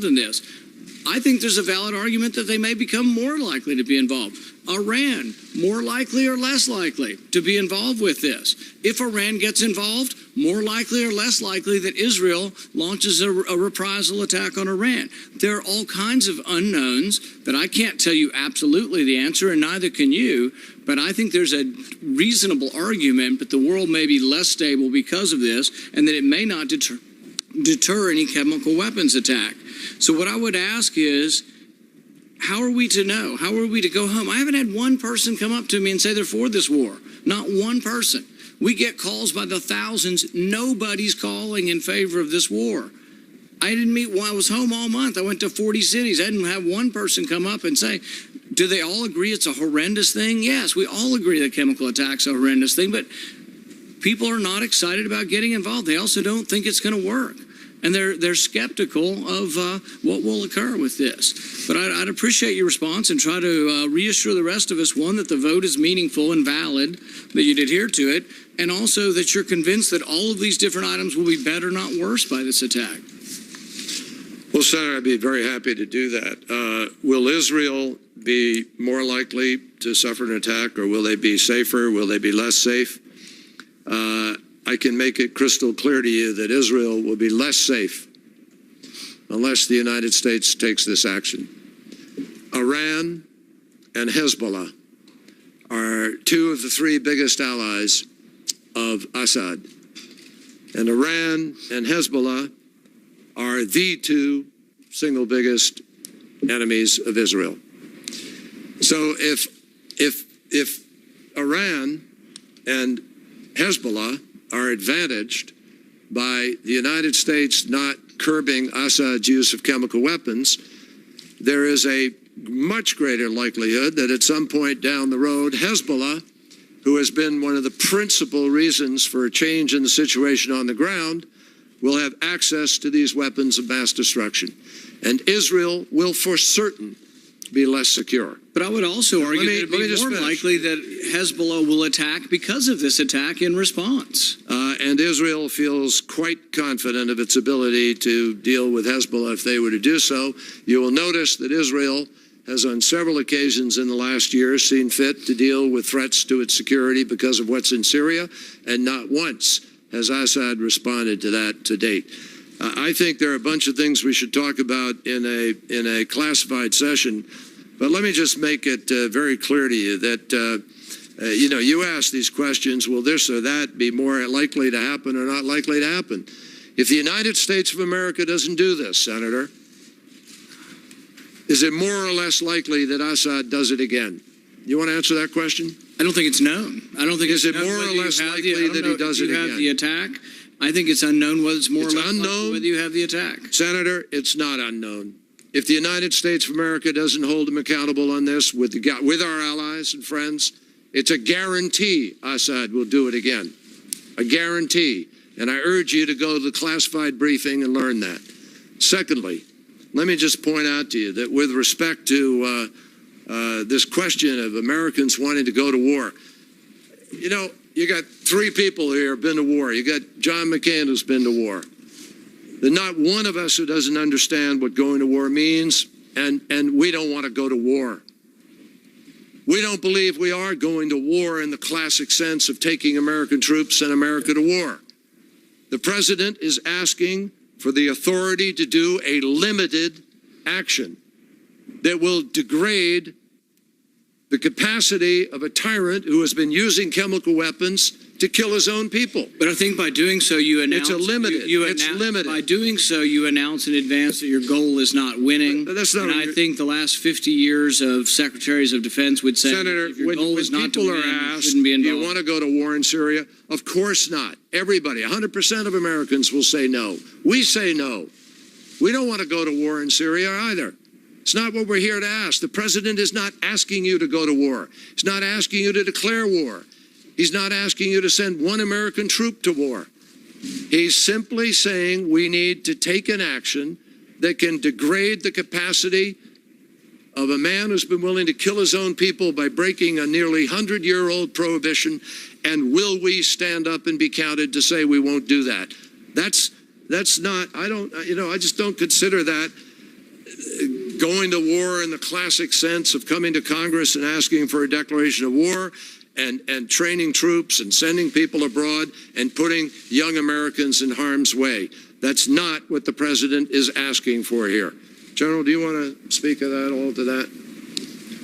in this. I think there's a valid argument that they may become more likely to be involved. Iran, more likely or less likely to be involved with this. If Iran gets involved, more likely or less likely that Israel launches a reprisal attack on Iran. There are all kinds of unknowns that I can't tell you absolutely the answer, and neither can you, but I think there's a reasonable argument that the world may be less stable because of this, and that it may not deter any chemical weapons attack. So what I would ask is, how are we to know? How are we to go home? I haven't had one person come up to me and say they're for this war. Not one person. We get calls by the thousands. Nobody's calling in favor of this war. I didn't meet one. I was home all month. I went to 40 cities. I didn't have one person come up and say, do they all agree it's a horrendous thing? Yes, we all agree that chemical attack's a horrendous thing, but people are not excited about getting involved. They also don't think it's going to work. And they're skeptical of what will occur with this. But I'd appreciate your response and try to reassure the rest of us, one, that the vote is meaningful and valid, that you'd adhere to it, and also that you're convinced that all of these different items will be better, not worse, by this attack. Well, Senator, I'd be very happy to do that. Will Israel be more likely to suffer an attack, or will they be safer? Will they be less safe? I can make it crystal clear to you that Israel will be less safe unless the United States takes this action. Iran and Hezbollah are two of the three biggest allies of Assad. And Iran and Hezbollah are the two single biggest enemies of Israel. So if Iran and Hezbollah are advantaged by the United States not curbing Assad's use of chemical weapons, there is a much greater likelihood that at some point down the road, Hezbollah, who has been one of the principal reasons for a change in the situation on the ground, will have access to these weapons of mass destruction. And Israel will for certain be less secure. But I would also argue that it would be more likely that Hezbollah will attack because of this attack in response. And Israel feels quite confident of its ability to deal with Hezbollah if they were to do so. You will notice that Israel has on several occasions in the last year seen fit to deal with threats to its security because of what's in Syria, and not once has Assad responded to that to date. I think there are a bunch of things we should talk about in a classified session, but let me just make it very clear to you that you ask these questions, will this or that be more likely to happen or not likely to happen? If the United States of America doesn't do this, Senator, is it more or less likely that Assad does it again? You want to answer that question? I don't think it's known. I don't think is it more or less likely that he does it again? You have the attack. I think it's unknown whether it's more or less likely whether you have the attack. Senator, it's not unknown. If the United States of America doesn't hold him accountable on this with our allies and friends, it's a guarantee Assad will do it again. A guarantee. And I urge you to go to the classified briefing and learn that. Secondly, let me just point out to you that with respect to this question of Americans wanting to go to war, you got three people here who have been to war. You got John McCain, who's been to war. There's not one of us who doesn't understand what going to war means, and we don't want to go to war. We don't believe we are going to war in the classic sense of taking American troops and America to war. The president is asking for the authority to do a limited action that will degrade the capacity of a tyrant who has been using chemical weapons to kill his own people. But I think by doing so, you announce... It's limited. By doing so, you announce in advance that your goal is not winning. But that's not... And I think the last 50 years of secretaries of defense would say, Senator, if your goal is not to win, asked, you shouldn't be involved. Do you want to go to war in Syria? Of course not. Everybody, 100% of Americans will say no. We say no. We don't want to go to war in Syria either. It's not what we're here to ask. The president is not asking you to go to war. He's not asking you to declare war. He's not asking you to send one American troop to war. He's simply saying we need to take an action that can degrade the capacity of a man who's been willing to kill his own people by breaking a nearly 100-year-old prohibition, and will we stand up and be counted to say we won't do that? That's not, I just don't consider that going to war in the classic sense of coming to Congress and asking for a declaration of war and training troops and sending people abroad and putting young Americans in harm's way. That's not what the president is asking for here. General, do you want to speak of that, all to that?